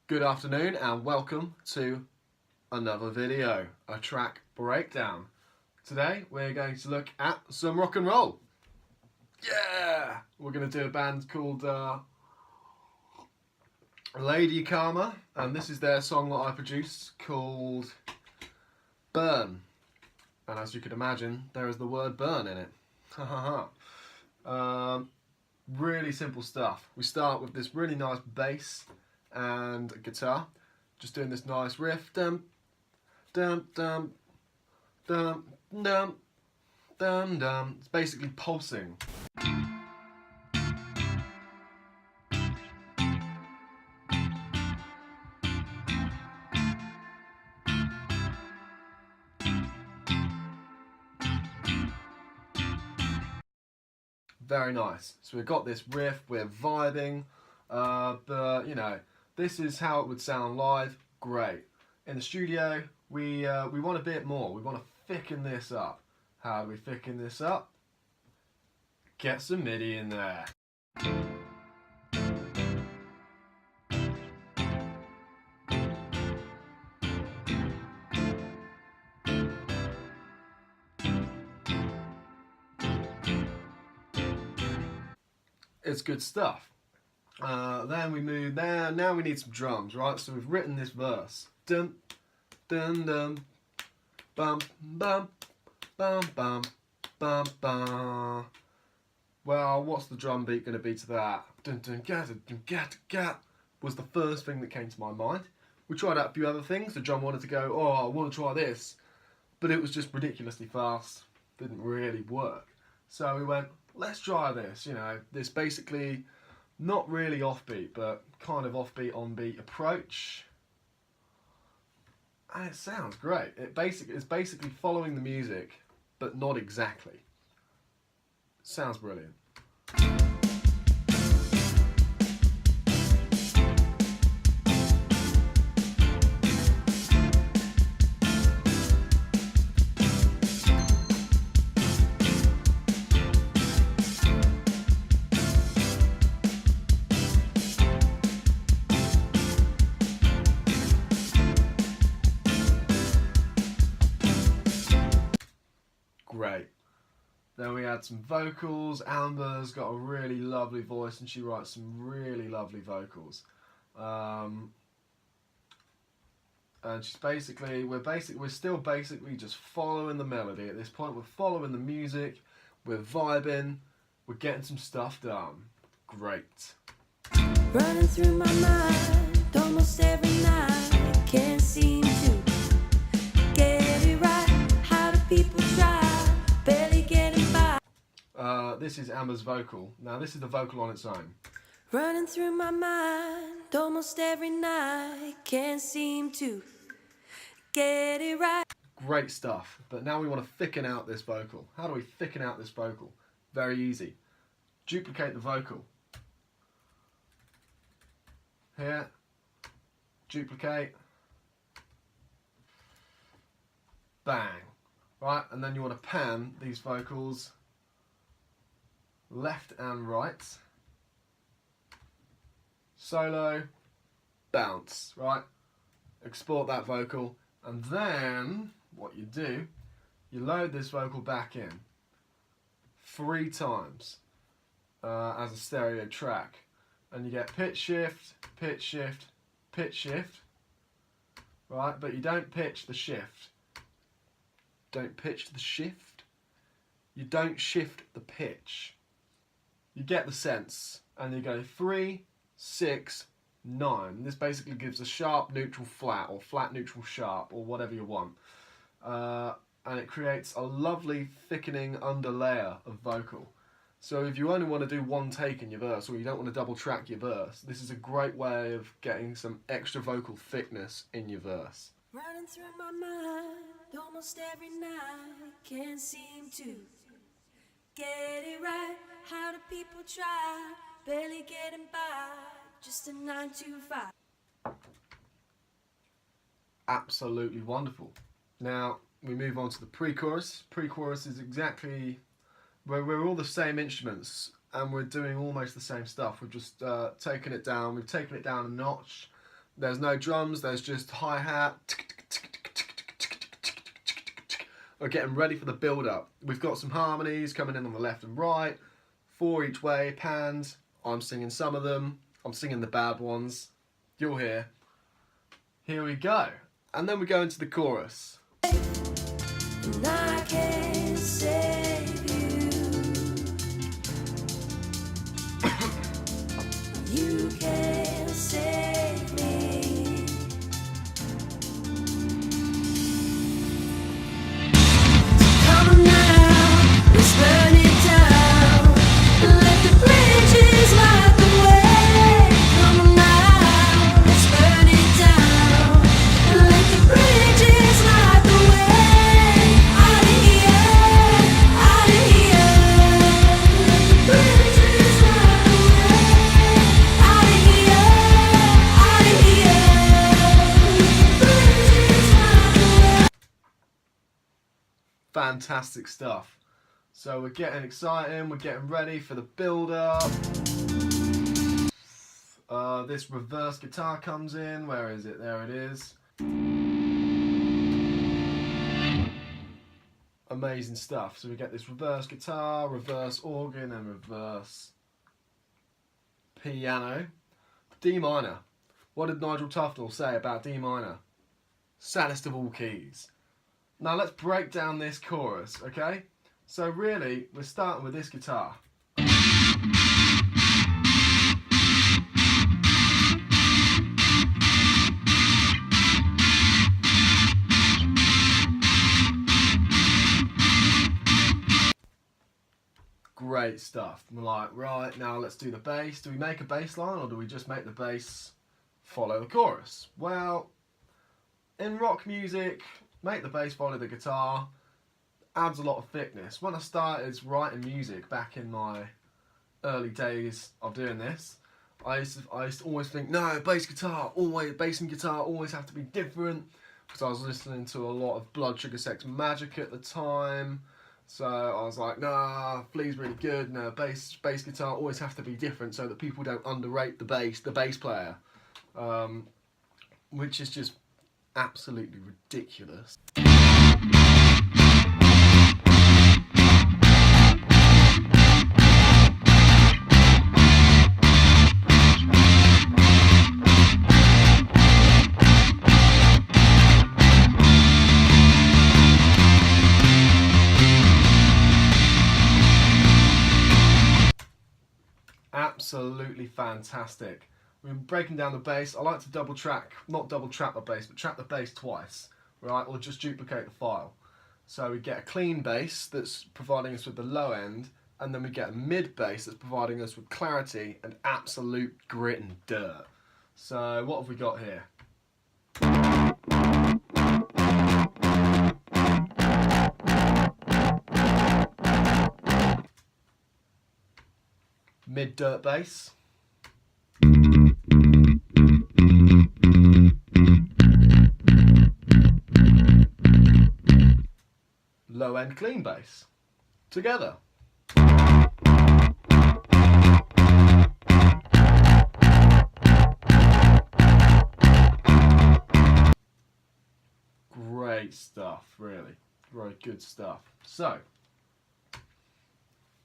Good afternoon and welcome to another video, a track breakdown. Today we're going to look at some rock and roll. Yeah! We're going to do a band called Lady Karma, and this is their song that I produced called Burn. And as you can imagine, there is the word burn in it. Really simple stuff. We start with this really nice bass and guitar, just doing this nice riff. Dum dum dum dum dum dum dum. It's basically pulsing. Very nice. So we've got this riff, we're vibing, but you know, this is how it would sound live. Great. In the studio, we want a bit more. We want to thicken this up. How do we thicken this up? Get some MIDI in there. It's good stuff. Then we move there. Now we need some drums, right? So we've written this verse. Dum, dum, dum, bum, bum, bum, bum, bum, bum. Well, what's the drum beat going to be to that? Dun, dun, gat, dun, gat, gat, was the first thing that came to my mind. We tried out a few other things. The drum wanted to go, oh, I want to try this. But it was just ridiculously fast. Didn't really work. So we went, let's try this. You know, this basically not really offbeat, but kind of offbeat, on-beat approach. And it sounds great. It's basically following the music, but not exactly. Sounds brilliant. Great. Then we had some vocals. Amber's got a really lovely voice and she writes some really lovely vocals. And she's we're still basically just following the melody. At this point we're following the music, we're vibing, we're getting some stuff done. Great. Running through my mind almost every night, can't seem to get it right. How do people try, barely getting by? This is Amber's vocal. Now this is the vocal on its own. Running through my mind almost every night, can't seem to get it right. Great stuff. But now we want to thicken out this vocal. How do we thicken out this vocal? Very easy. Duplicate the vocal. Here. Duplicate. Bang. Right, and then you want to pan these vocals left and right. Solo. Bounce. Right. Export that vocal. And then what you do, you load this vocal back in 3 times as a stereo track. And you get pitch shift, pitch shift, pitch shift. Right, but you don't pitch the shift. Don't pitch the shift. You don't shift the pitch. You get the sense. And you go 3, 6, 9. This basically gives a sharp, neutral, flat, or flat, neutral, sharp, or whatever you want. And it creates a lovely thickening underlayer of vocal. So if you only want to do one take in your verse, or you don't want to double track your verse, this is a great way of getting some extra vocal thickness in your verse. Running through my mind almost every night, can't seem to get it right. How do people try, barely getting by, just a 9 to 5. Absolutely wonderful. Now we move on to the pre-chorus. Pre-chorus is exactly where we're all the same instruments and we're doing almost the same stuff. We've just taken it down. We've taken it down a notch, There's no drums, there's just hi-hat. We're getting ready for the build-up. We've got some harmonies coming in on the left and right, 4 each way, pans. I'm singing some of them. I'm singing the bad ones. You'll hear. Here we go. And then we go into the chorus. And I can't save you. You can't save me. Come on now, let's burn it down. Let the bridges light the way. Come on now, let's burn it down. Let the bridges light the way. Out of here, out of here. Let the bridges light the way. Out of here, out of here. Let the bridges light the way. Fantastic stuff. So we're getting exciting, we're getting ready for the build-up. This reverse guitar comes in. Where is it? There it is. Amazing stuff. So we get this reverse guitar, reverse organ, and reverse piano. D minor. What did Nigel Tufnell say about D minor? Saddest of all keys. Now let's break down this chorus, okay? So really, we're starting with this guitar. Great stuff. We're like, right, now let's do the bass. Do we make a bass line or do we just make the bass follow the chorus? Well, in rock music, make the bass follow the guitar adds a lot of thickness. When I started writing music back in my early days of doing this, I used to always think, no, bass and guitar always have to be different, because I was listening to a lot of Blood Sugar Sex Magik at the time. So I was like, nah, Flea's really good. No, bass guitar always have to be different so that people don't underrate the bass player, which is just absolutely ridiculous. Absolutely fantastic. We're breaking down the bass. I like to not double track the bass, but track the bass twice, right? Or just duplicate the file. So we get a clean bass that's providing us with the low end, and then we get a mid bass that's providing us with clarity and absolute grit and dirt. So what have we got here? Mid dirt bass. Low end clean bass. Together. Great stuff, really. Very good stuff. So,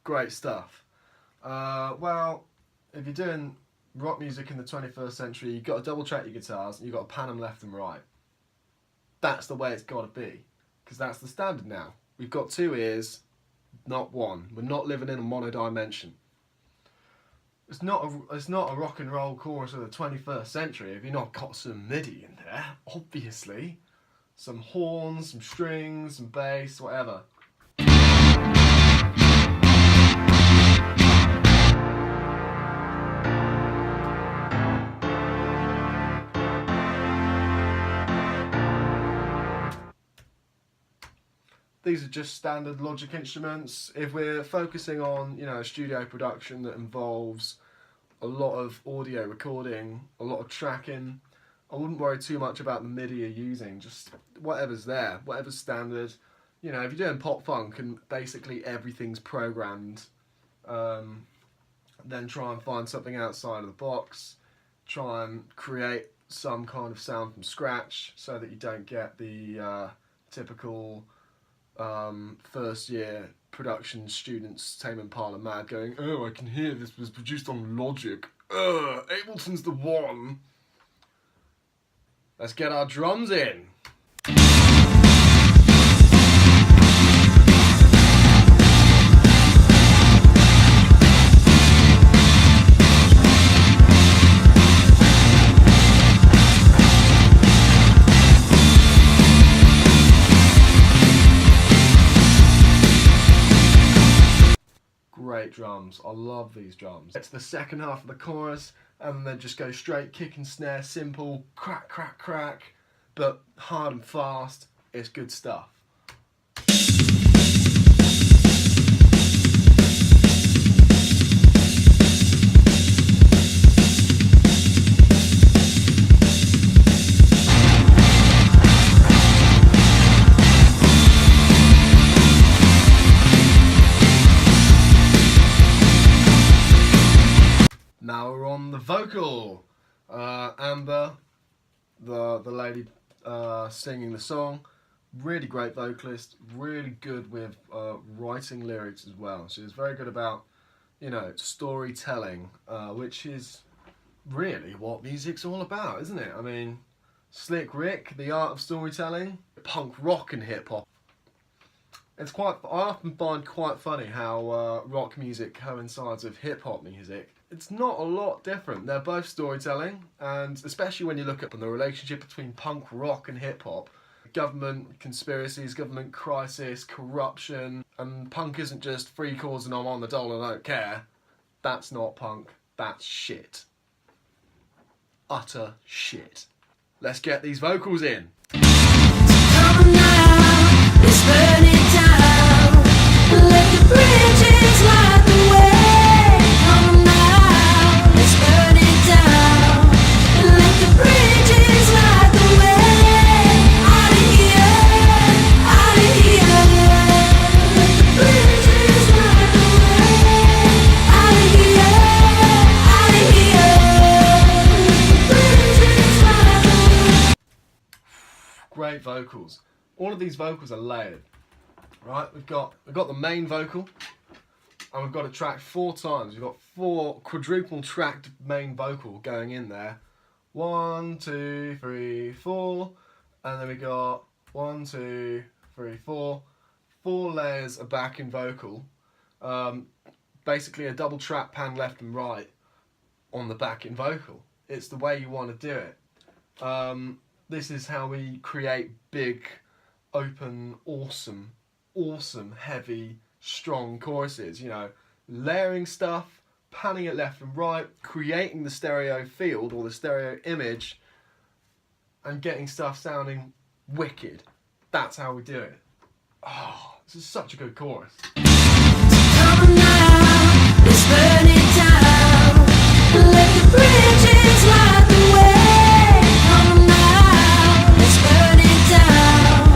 great stuff. Well, if you're doing rock music in the 21st century, you've got to double track your guitars and you've got to pan them left and right. That's the way it's got to be, because that's the standard now. We've got 2 ears, not one. We're not living in a monodimension. It's not a rock and roll chorus of the 21st century if you've not got some MIDI in there, obviously. Some horns, some strings, some bass, whatever. These are just standard Logic instruments. If we're focusing on, a studio production that involves a lot of audio recording, a lot of tracking, I wouldn't worry too much about the MIDI you're using. Just whatever's there, whatever's standard. If you're doing pop funk and basically everything's programmed, then try and find something outside of the box. Try and create some kind of sound from scratch so that you don't get the typical first year production students Tame Impala mad going, oh, I can hear this was produced on Logic. Ableton's the one. Let's get our drums in. Great drums. I love these drums. It's the second half of the chorus and then just go straight kick and snare, simple, crack, crack, crack, but hard and fast. It's good stuff. Now we're on the vocal. Amber, the lady singing the song, really great vocalist, really good with writing lyrics as well. She's very good about, you know, storytelling, which is really what music's all about, isn't it? I mean, Slick Rick, the art of storytelling, punk rock and hip hop. I often find quite funny how rock music coincides with hip hop music. It's not a lot different. They're both storytelling, and especially when you look at the relationship between punk rock and hip hop, government conspiracies, government crisis, corruption, and punk isn't just 3 chords and I'm on the dole and I don't care. That's not punk. That's shit. Utter shit. Let's get these vocals in. Come now, let's burn it down. Let the bridges light the way. Come now, let's burn it down. Let the bridges light the way. Out of here, out of here. Let the bridges light the way. Out of here, out of here. Let the bridges light the way. Great vocals. All of these vocals are layered, right? We've got the main vocal, and we've got it tracked 4 times. We've got 4 quadruple tracked main vocal going in there. 1, 2, 3, 4, and then we got 1, 2, 3, 4. 4 layers of backing vocal. Basically a double track pan left and right on the backing vocal. It's the way you want to do it. This is how we create big, open, awesome, heavy, strong choruses. You know, layering stuff, panning it left and right, creating the stereo field or the stereo image, and getting stuff sounding wicked. That's how we do it. Oh, this is such a good chorus. Come now, let's burn it down. Let the bridges light the way. Come now, let's burn it down.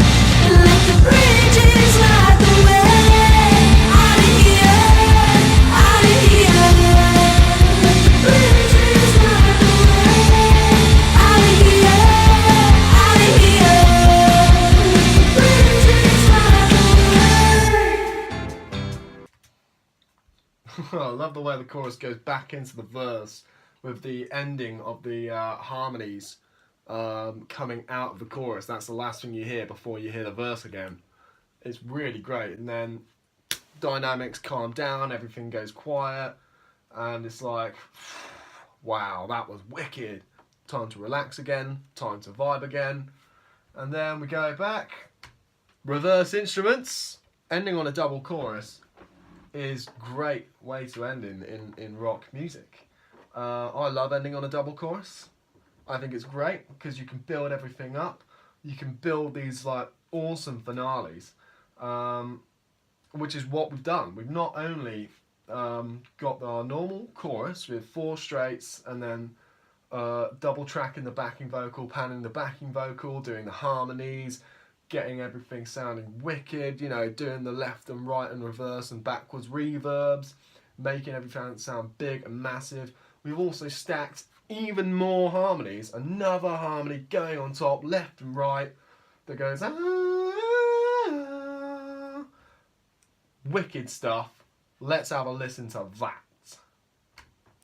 Let the bridges light the way. Out of here, out of here. Let the bridges light the way. Out of here, out of here. Let the bridges light the way. I love the way the chorus goes back into the verse with the ending of the harmonies coming out of the chorus. That's the last thing you hear before you hear the verse again. It's really great. And then dynamics calm down, everything goes quiet, and it's like, wow, that was wicked. Time to relax again, time to vibe again. And then we go back, reverse instruments, ending on a double chorus is great way to end in rock music. I love ending on a double chorus. I think it's great because you can build everything up. You can build these like awesome finales, which is what we've done. We've not only got our normal chorus with 4 straights and then double tracking the backing vocal, panning the backing vocal, doing the harmonies, getting everything sounding wicked, you know, doing the left and right and reverse and backwards reverbs, making everything sound big and massive. We've also stacked even more harmonies, another harmony going on top, left and right, that goes wicked stuff. Let's have a listen to that.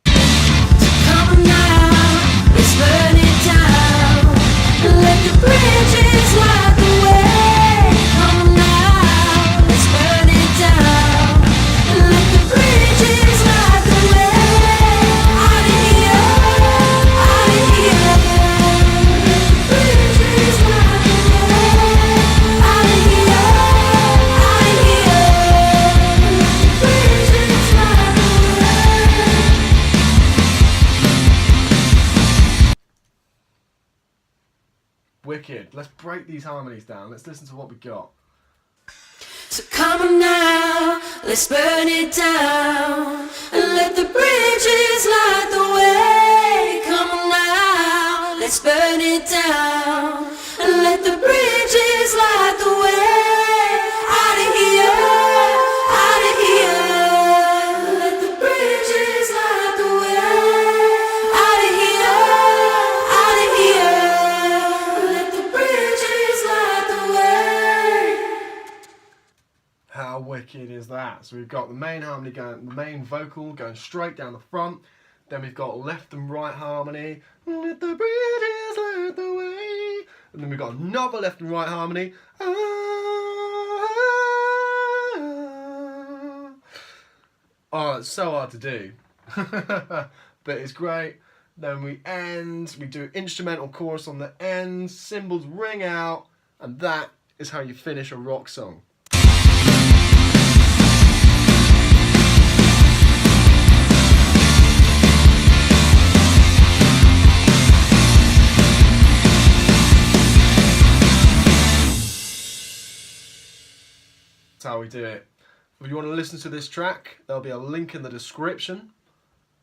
Come on now, let's burn it down. Let the bridges light the way. Come on now, let's burn it down. Let the bridges light the way. Out of here, out of here. Bridges light the way. Out of here, out of here. Bridges light the way. Wicked. Let's break these harmonies down. Let's listen to what we got. So come on now, let's burn it down and let the bridges light the way. Come on now, let's burn it down and let the bridges light the way. Out of here, out of here. Let the bridges light the way. Out of here, out of here. Let the bridges light the way. How wicked is that? So we've got the main harmony going, the main vocal going straight down the front. Then we've got left and right harmony. Let the bridges light the way. And then we've got another left and right harmony. Oh, it's so hard to do. But it's great. Then we end, we do instrumental chorus on the end, cymbals ring out, and that is how you finish a rock song. That's how we do it. If you want to listen to this track, there'll be a link in the description.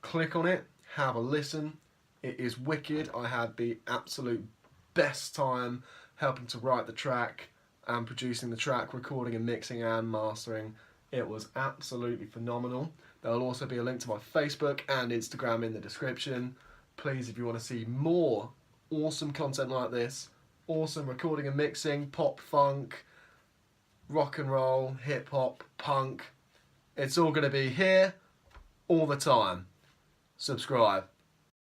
Click on it, have a listen. It is wicked. I had the absolute best time helping to write the track and producing the track, recording and mixing and mastering. It was absolutely phenomenal. There'll also be a link to my Facebook and Instagram in the description. Please, if you want to see more awesome content like this, awesome recording and mixing, pop, funk, rock and roll, hip hop, punk, it's all going to be here all the time. Subscribe.